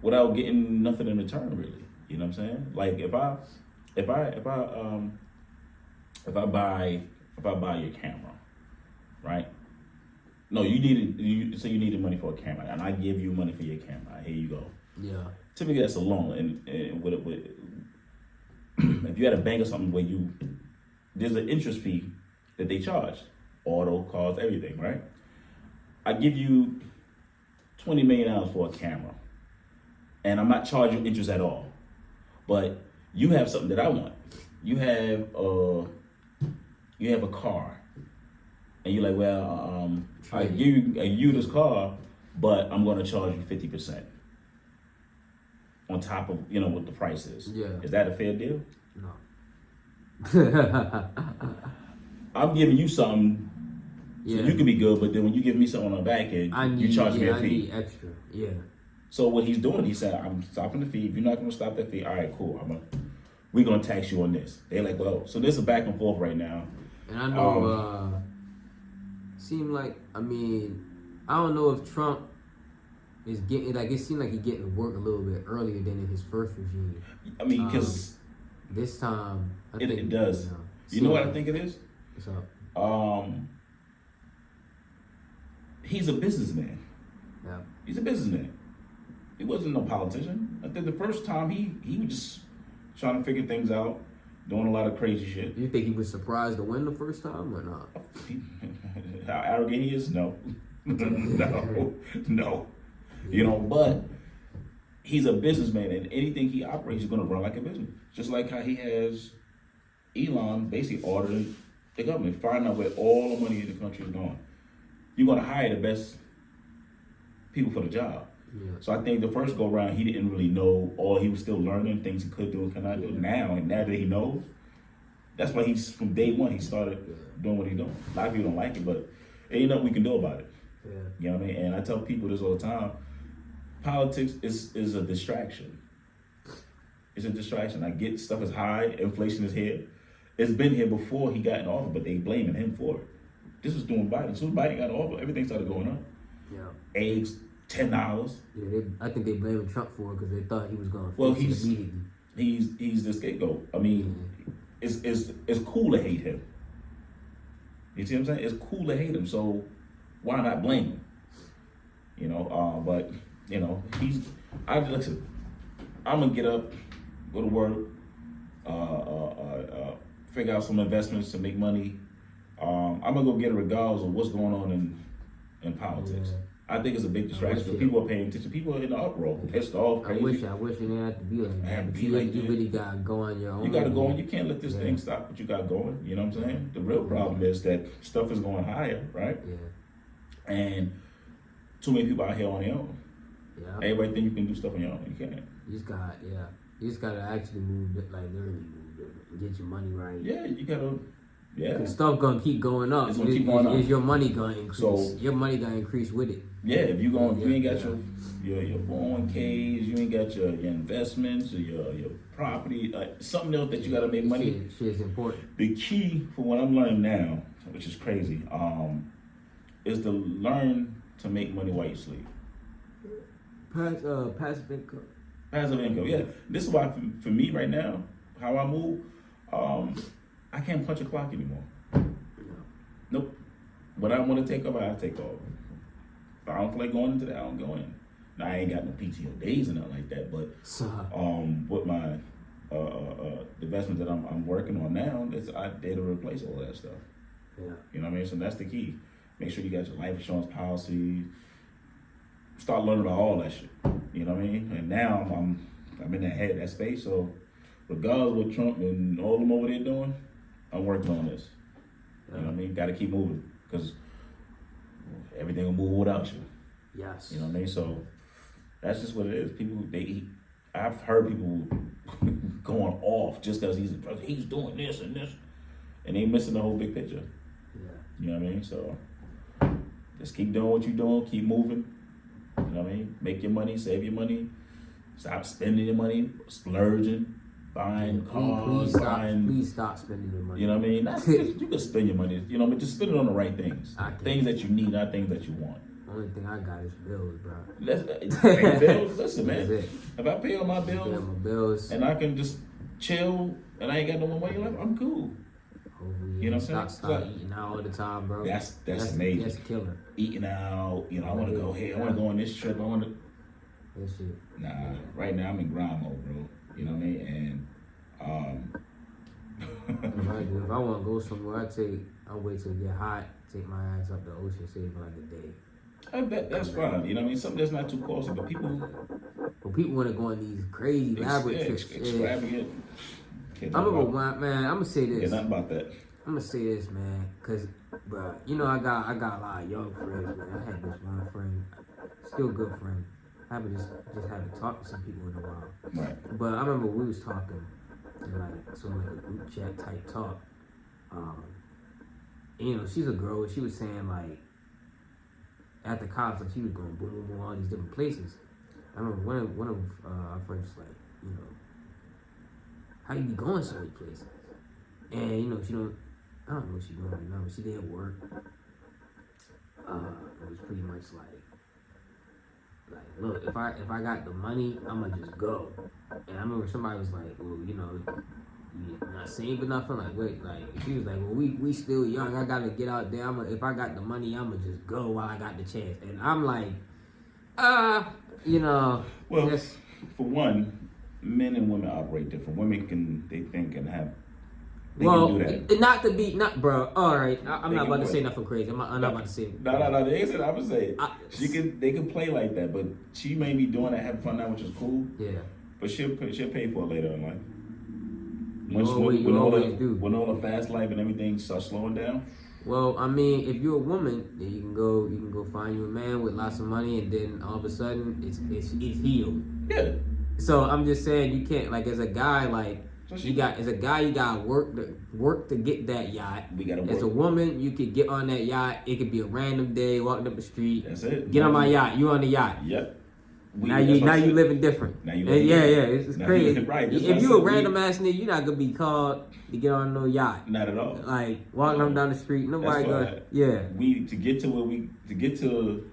without getting nothing in return, really. You know what I'm saying? Like if I buy your camera, right? No, you needed money for a camera, and I give you money for your camera. Here you go. Yeah. Typically, that's a loan, and with if you had a bank or something where there's an interest fee that they charge, auto, cars, everything, right? I give you $20 million for a camera, and I'm not charging interest at all. But you have something that I want. You have a car, and you're like, well, I give you this car, but I'm going to charge you 50% on top of what the price is. Yeah, is that a fair deal? No. I'm giving you something, so you can be good, but then when you give me something on the back end, you charge me a fee. I need extra. Yeah. So what he's doing, he said, I'm stopping the fee. If you're not going to stop that fee, all right, cool. We're going to tax you on this. They're like, well, so there's a back and forth right now. And I know, I don't know if Trump is getting, it seemed like he's getting work a little bit earlier than in his first regime. I mean, because this time, I think it does. You know what I think it is? What's up? He's a businessman. Yeah. He's a businessman. He wasn't no politician. I think the first time he was just trying to figure things out, doing a lot of crazy shit. You think he was surprised to win the first time or not? How arrogant he is? No. No. Yeah. But he's a businessman, and anything he operates, he's going to run like a business. Just like how he has Elon basically ordering the government, find out where all the money in the country is going. You're going to hire the best people for the job. Yeah. So I think the first go around, he didn't really know, or he was still learning things he could do and cannot do. Now that he knows, that's why he's from day one he started doing what he's doing. A lot of people don't like it, but ain't nothing we can do about it. Yeah. You know what I mean? And I tell people this all the time: politics is a distraction. It's a distraction. I get stuff is high, inflation is here. It's been here before he got in office, but they blaming him for it. This was doing Biden. As soon as Biden got in office, everything started going up. Yeah. Eggs. $10. Yeah, I think they blaming Trump for it because they thought he was going to fix it immediately. He's the scapegoat. I mean, it's cool to hate him. You see what I'm saying? It's cool to hate him. So why not blame him? But listen. I'm gonna get up, go to work, figure out some investments to make money. I'm gonna go get it regardless of what's going on in politics. Yeah. I think it's a big distraction because people are paying attention. People are in the uproar, pissed off, crazy. I wish it didn't have to be like that. But you really got to go on your own. You got to go on. You can't let this thing stop what you got going. You know what I'm saying? The real problem is that stuff is going higher, right? Yeah. And too many people out here on their own. Yeah. Everybody think you can do stuff on your own. You can't. You just gotta actually move it, like literally move it and get your money right. Yeah, you gotta. Yeah. Cause stuff gonna keep going up. It's gonna keep going up. Is your money gonna increase? So your money gonna increase with it. Yeah, if you ain't got your 401ks, you ain't got your investments or your property, something else that you gotta make money. Shit is important. The key for what I'm learning now, which is crazy, is to learn to make money while you sleep. Passive income. Passive income, yeah. This is why for me right now, how I move, I can't punch a clock anymore. Nope. When I want to take off, I take off. If I don't feel like going into that, I don't go in. Now I ain't got no PTO days and nothing like that, but with my investment that I'm working on now, they to replace all that stuff. Yeah. You know what I mean? So that's the key. Make sure you got your life insurance policy. Start learning about all that shit. You know what I mean? And now I'm in that space. So regardless what Trump and all of them over there doing, I'm working on this. You know what I mean? Got to keep moving because everything will move without you. Yes. You know what I mean? So that's just what it is. People, I've heard people going off just because he's doing this and this, and they missing the whole big picture. Yeah. You know what I mean? So just keep doing what you're doing. Keep moving. You know what I mean? Make your money, save your money, stop spending your money, splurging, buying cars, please stop spending your money. You know what I mean? You can spend your money, you know, but just spend it on the right things. Things that you need, not things that you want. Only thing I got is bills, bro. Bills? Listen, man. If I pay all my bills, and I can just chill and I ain't got no more money left, I'm cool. You know what I'm saying? Stop eating out all the time, bro. That's amazing. That's killer. Eating out, you know, I want to go here. I want to go on this trip. I want to. That shit. Nah, right now I'm in grind mode, bro. You know what I mean? And if I want to go somewhere, I wait till it get hot, take my ass up the ocean, save for like a day. I bet that's fine. You know what I mean? Something that's not too costly, but people want to go on these crazy elaborate trips. Extravagant. I'm gonna say this. Yeah, nothing about that. I'm gonna say this, man, cause, bro, you know I got a lot of young friends, man. I had this one friend, still a good friend. I just had to talk to some people in a while. Right. But I remember we was talking, and like a group chat type talk. You know, she's a girl. She was saying like, after college, like she was going boom, all these different places. I remember one of our friends was like, you know, how you be going so many places? And you know, I don't know what she's doing right now, but she didn't work. It was pretty much like, look, if I got the money, I'ma just go. And I remember somebody was like, well, you know, you're not saying but nothing. Like, wait, like she was like, well, we still young. I gotta get out there. If I got the money, I'ma just go while I got the chance. And I'm like, you know, well, for one, men and women operate different. Women can do that. Bro. All right, I'm not about to say nothing crazy. I'm not about to say. No. They said I would say they can play like that, but she may be doing that, having fun now, which is cool. Yeah. But she'll pay for it later in life. When all the fast life and everything starts slowing down. Well, I mean, if you're a woman, then you can go find you a man with lots of money, and then all of a sudden it's healed. Yeah. So I'm just saying, you can't, like, as a guy, like, you got work to get that yacht. We gotta work. As a woman, you could get on that yacht. It could be a random day, walking up the street. That's it. Get on my yacht. You on the yacht. Yep. Now you living different. Now you living different. It's crazy. Right. If you a random ass nigga, you're not gonna be called to get on no yacht. Not at all. Like walking up down the street, nobody gonna. Yeah. To get to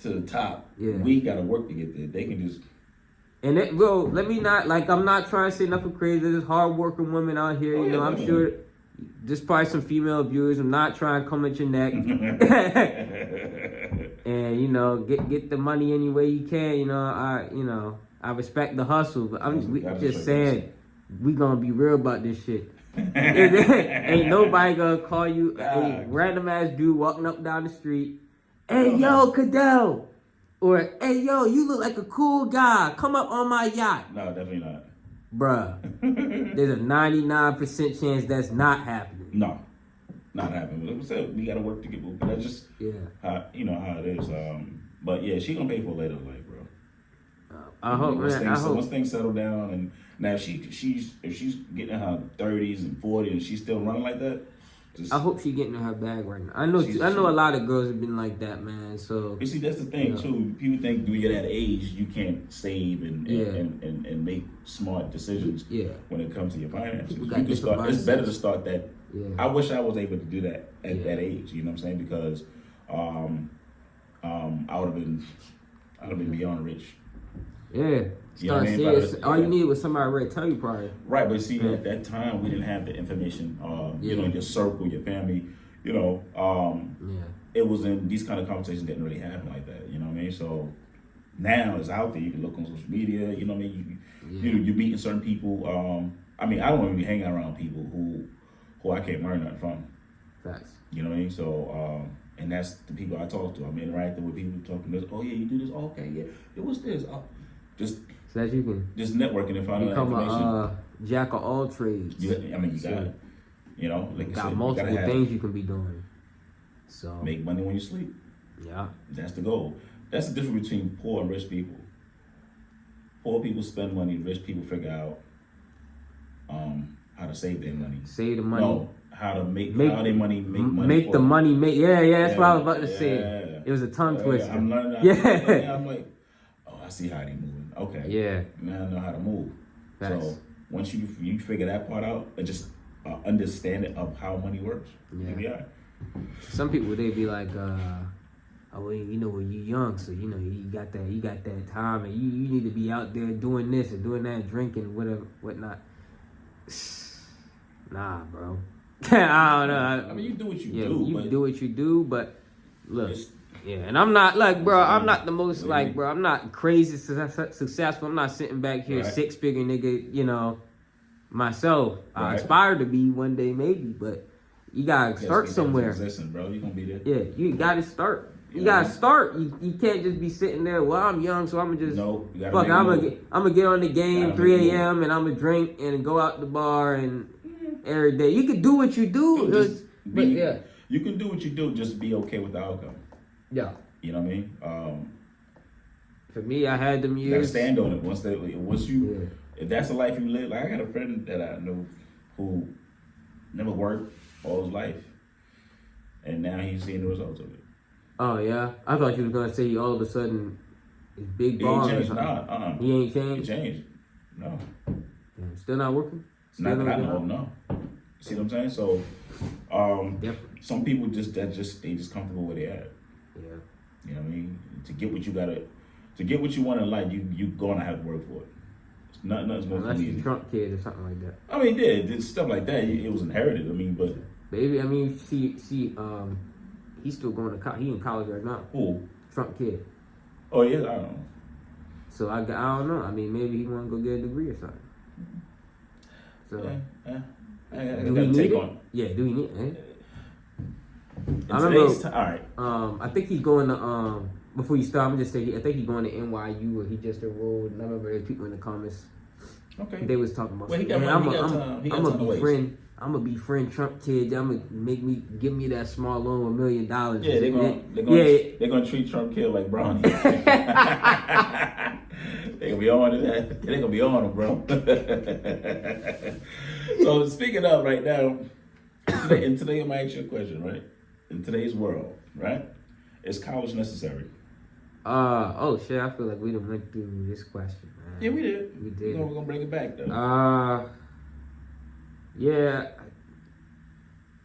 the top. Yeah. We gotta work to get there. They can just. And let me not, like, I'm not trying to say nothing crazy. There's hard-working women out here. You know, I'm sure there's probably some female viewers. I'm not trying to come at your neck. And, you know, get the money any way you can. You know, I respect the hustle. But I'm just saying, we going to be real about this shit. Ain't nobody going to call you a random-ass dude walking up down the street. Hey, yo, Cadell. Or, hey, yo, you look like a cool guy. Come up on my yacht. No, definitely not. Bruh, there's a 99% chance that's not happening. No. not happen. Like I said, we gotta work to get moved. That's just how how it is. But yeah, she gonna pay for it later in life, bro. I hope, man. Once things settle down, and now if she's getting in her 30s and 40s and she's still running like that, I hope she's getting in her bag right now. I know a lot of girls have been like that, man. So you see, that's the thing too. People think when you're at that age, you can't save and make smart decisions. When it comes to your finances, you can start. It's better to start that. I wish I was able to do that at that age. You know what I'm saying? Because I would have been beyond rich. Yeah. Start serious. All you need was somebody ready to tell you prior. Right, but see, at that time, we didn't have the information. Your circle, your family, it was in these kind of conversations didn't really happen like that. You know what I mean? So now it's out there. You can look on social media. You know what I mean? You're meeting certain people. I don't want to be hanging around people who I can't learn nothing from. Facts. You know what I mean? So, and that's the people I talk to. I'm interacting with people talking this. Oh yeah, you do this. Oh, okay, yeah. It was this. Just. So that you can just networking and finding out information. Become a jack of all trades. You got it. Like got multiple things you can be doing. So make money when you sleep. Yeah, that's the goal. That's the difference between poor and rich people. Poor people spend money. Rich people figure out how to save their money. Save the money. No, how to make how their money make money. Make the money make. Yeah. That's what I was about to say. It was a tongue twister. I'm learning. Yeah. I'm like, I see how they moving. Okay. Yeah. Now I know how to move. That's... So once you figure that part out, and just understanding of how money works, you'll be all right. Some people they be like, when you're young, so you got that time, and you need to be out there doing this and doing that, drinking, whatever, whatnot. Nah, bro. I don't know. You do what you do. You do what you do, but look. And I'm not I'm not the most I'm not crazy successful. I'm not sitting back here 6-figure nigga, myself. I aspire to be one day maybe, but you gotta start somewhere. Listen, bro, you gonna be there. Yeah, you gotta start. You gotta start. You can't just be sitting there. Well, I'm young, so I'm gonna just I'm gonna get on the game 3 a.m. and I'm gonna drink and go out the bar and every day. You can do what you do, you can do what you do. Just be okay with the outcome. Yeah. You know what I mean? For me, I had them years. You gotta stand on it. If that's the life you live, like I got a friend that I know who never worked all his life, and now he's seeing the results of it. Oh yeah, I thought you were gonna say all of a sudden his big balls. He ain't changed. He ain't changed. He changed. No. Damn, still not working. Not that I know of. No. See what I'm saying? So, some people they just comfortable where they at. Yeah. You know what I mean? To get what you want in life, you gonna have to work for it. Nothing's gonna come easy. Unless you're a Trump kid or something like that. I mean, did stuff like that. It was inherited. I mean, but baby, I mean, see, he's still going to college. He in college right now. Who? Trump kid. Oh yeah, I don't know. So I don't know. I mean, maybe he want to go get a degree or something. So do we need it? Yeah, do we need it? I remember. All right. I think he's going to before you start, I'm just saying. I think he's going to NYU, or he just enrolled. And I remember there were people in the comments. Okay. They was talking about. Well, I'm gonna befriend Trump kids. I'm gonna give me that small loan $1 million. Yeah, they're gonna treat Trump kid like Brownie. They gonna be on to that. They gonna be on him, bro. So speaking of right now, today I'm gonna ask you a question, right? In today's world, right? Is college necessary? Oh shit! I feel like we done went through this question, man. Yeah, we did. We're gonna bring it back though. Yeah.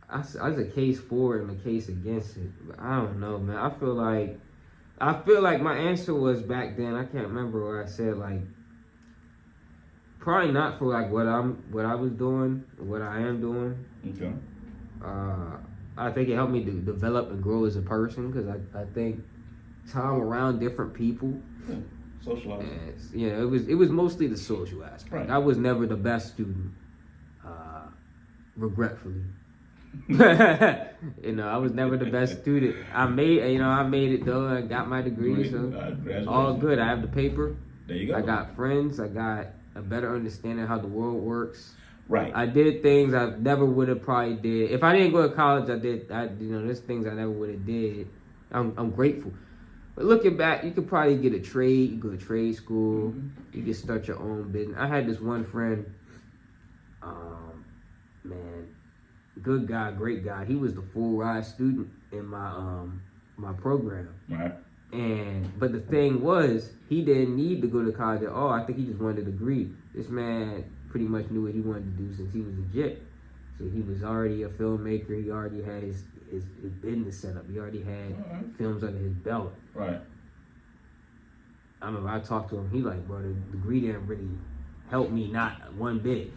I was a case for it and a case against it, but I don't know, man. I feel like my answer was back then. I can't remember where I said probably not for what I was doing, what I am doing. Okay. I think it helped me to develop and grow as a person because I think time around different people. Yeah. Socializing. It was mostly the social aspect. Right. I was never the best student, regretfully. I was never the best student. I made it though. I got my degree, so all good. I have the paper. There you go. I got friends. I got a better understanding of how the world works. Right. I did things I never would have probably did. If I didn't go to college, there's things I never would have did. I'm grateful. But looking back, you could probably get a trade. You go to trade school. Mm-hmm. You can start your own business. I had this one friend, man, good guy, great guy. He was the full ride student in my program. Right. But the thing was, he didn't need to go to college at all. I think he just wanted a degree. This man pretty much knew what he wanted to do since he was legit. So he was already a filmmaker. He already had his business set up. He already had films under his belt. Right. I remember I talked to him. He like, bro, the degree didn't really help me, not one bit.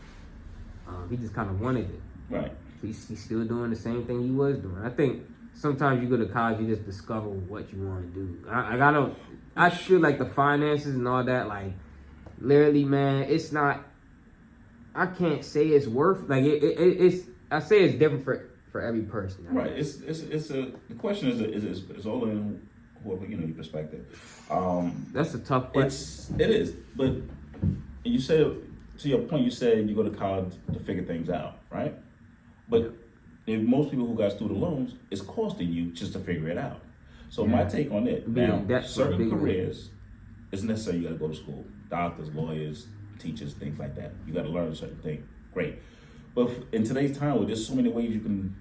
He just kind of wanted it. Right. He's still doing the same thing he was doing. I think sometimes you go to college, you just discover what you want to do. I feel like the finances and all that, like, literally, man, it's not. I can't say it's worth like it's. I say it's different for every person. Right. The question is all in whoever your perspective. That's a tough question. It is, but you said to your point. You said you go to college to figure things out, right? But if most people who got student loans, it's costing you just to figure it out. So my take on it now, certain careers, it's necessary you got to go to school. Doctors, lawyers, teachers, things like that. You got to learn a certain thing. Great. But in today's time, where there's so many ways you can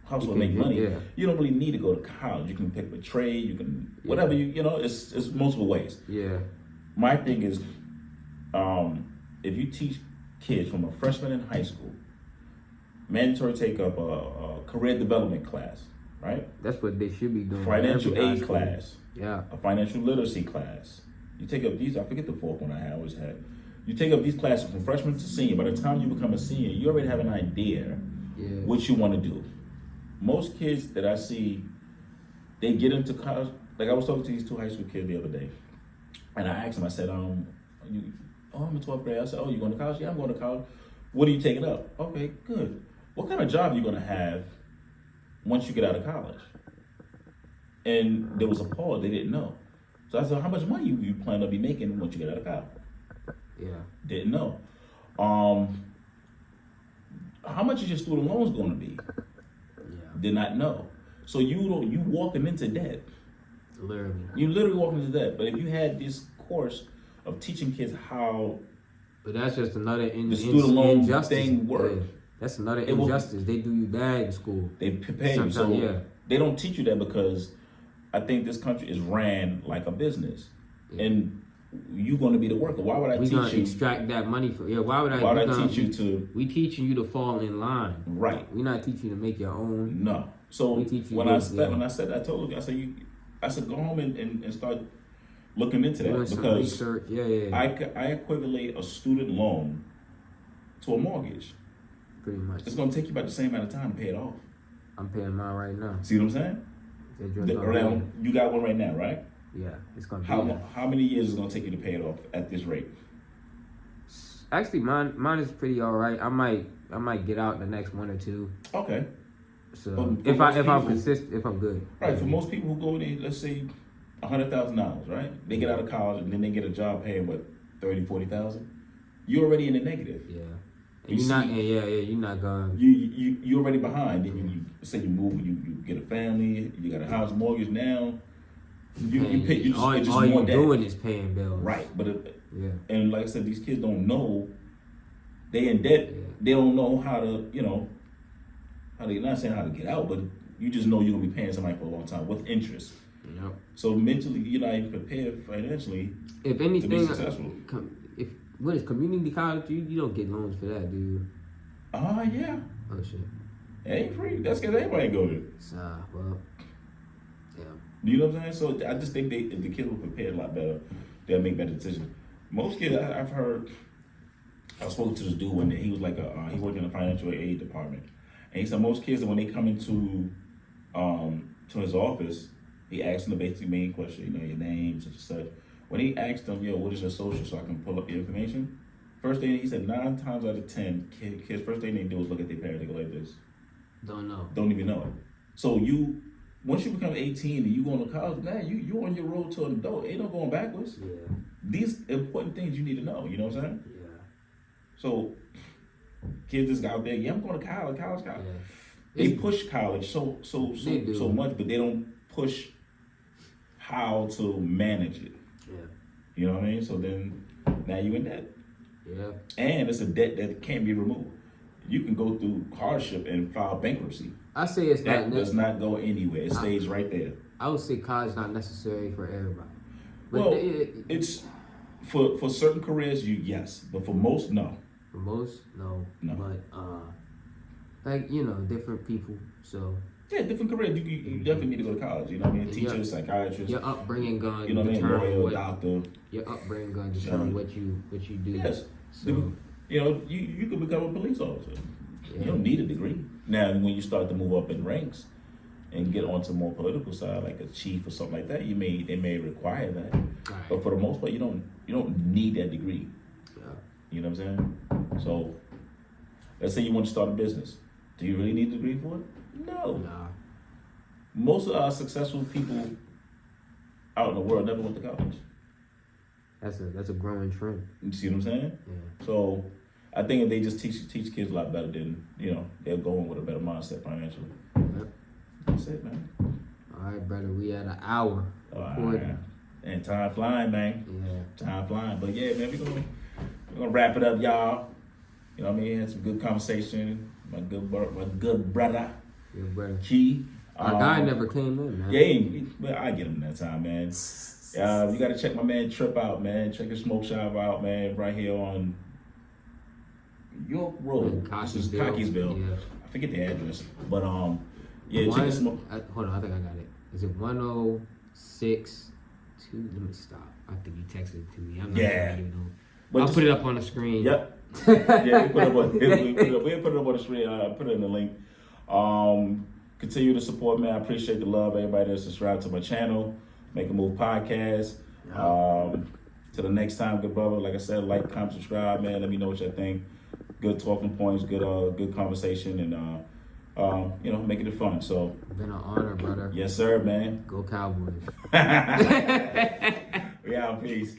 hustle and make money, you don't really need to go to college. You can pick up a trade. You can whatever it's multiple ways. Yeah. My thing is, if you teach kids from a freshman in high school, mandatory take up a career development class, right? That's what they should be doing. Financial aid class. Yeah. A financial literacy class. You take up these, I forget the fourth one I always had. You take up these classes from freshman to senior. By the time you become a senior, you already have an idea what you want to do. Most kids that I see, they get into college. Like I was talking to these two high school kids the other day, and I asked them, I said, I'm in 12th grade. I said, you going to college? Yeah, I'm going to college. What are you taking up? Okay, good. What kind of job are you going to have once you get out of college? And there was a pause. They didn't know. So I said, how much money you plan to be making once you get out of college? Yeah. Didn't know. How much is your student loans going to be? Yeah. Did not know. So you walking into debt. Literally. You literally walking into debt. But if you had this course of teaching kids how, but that's just another the student loan injustice thing works. Yeah. That's another injustice. They do you bad in school. They pay you. So they don't teach you that because I think this country is ran like a business, and you're going to be the worker. Why would I teach you? We're going to extract that money from. Yeah. Why would I teach you to? We teaching you to fall in line. Right. We're not teaching you to make your own. No. So when I told you, I said go home and start looking into that because I equivalent a student loan to a mortgage. Pretty much. It's going to take you about the same amount of time to pay it off. I'm paying mine right now. See what I'm saying? You got one right now, right? Yeah, it's going to be how many years is it going to take you to pay it off at this rate? Actually, mine is pretty all right. I might get out in the next 1 or 2. Okay. So if I'm consistent, if I'm good. Right. For most people who go in, let's say $100,000, right? They get out of college and then they get a job paying what, $30,000-$40,000. You're already in the negative. Yeah. You're not going. You're already behind. Then you say you move, you get a family, you got a house mortgage now. You pay. All you're doing is paying bills. Right, but and like I said, these kids don't know. They in debt. Yeah. They don't know how to, not saying how to get out, but you just know you're gonna be paying somebody for a long time with interest. Yep. So mentally, you're not even prepared financially. If anything, to be successful. What is community college? You don't get loans for that, do you? Yeah. Oh shit. It ain't free. That's because everybody go to. Well, yeah. You know what I'm saying? So I just think if the kids were prepared a lot better, they'll make better decisions. Most kids I've heard, I spoke to this dude one day. He was like he worked in the financial aid department, and he said most kids when they come into to his office, he asks them the basic main question, your name, such and such. When he asked them, what is your social so I can pull up your information? First thing he said, 9 times out of 10, kids first thing they do is look at their parents. They go like this. Don't know. Don't even know it. So once you become 18 and you go to college, man, you on your road to an adult. Ain't no going backwards. Yeah. These important things you need to know. You know what I'm saying? Yeah. So kids that's out there, yeah, I'm going to college. Yeah. They push college so much, but they don't push how to manage it. Yeah. You know what I mean? So then now you in debt. Yeah. And it's a debt that can't be removed. You can go through hardship and file bankruptcy. I say it's That not does not go anywhere. It stays right there. I would say college not necessary for everybody. But Well, it's for certain careers, yes, but for most, no. for most, no. No. But like different people. So Yeah, different careers. You definitely need to go to college. You know what I mean? And Teacher, psychiatrist. your upbringing gonna You know what I mean? determine Lawyer, doctor. your upbringing gonna determine what you do. Yes. So You know, you could become a police officer. Yeah. You don't need a degree. Now, when you start to move up in ranks and get onto more political side, like a chief or something like that, they may require that. Right. But for the most part, you don't need that degree. Yeah. You know what I'm saying? So, let's say you want to start a business. Do you really need a degree for it? No. Nah. Most of our successful people out in the world never went to college. That's a growing trend. You see what I'm saying? Yeah. So, I think if they just teach kids a lot better, then they'll go in with a better mindset financially. Yep. That's it, man. All right, brother. We at an hour. Right. And time flying, man. Yeah. Time flying. But yeah, man, we're gonna wrap it up, y'all. You know what I mean? Had some good conversation. My good brother. Your brother. Key. Our guy never came in, man. Yeah, I get him that time, man. You gotta check my man Trip out, man. Check his smoke shop out, man. Right here on York Road. This is Cockeysville. Yeah. I forget the address, but check his smoke. Hold on, I think I got it. Is it 1062? Let me stop. I think you texted it to me. I'm not even know. But I'll put it up on the screen. Yep. Yeah, we put it up on the screen. Put it in the link. Continue to support, man. I appreciate the love. Everybody that's subscribed to my channel, Make a Move Podcast. Till the next time, good brother. Like I said, like, comment, subscribe, man. Let me know what you think. Good talking points, good conversation, and making it fun. So, Been an honor, brother. Yes, sir, man. Go Cowboys. We out. Peace.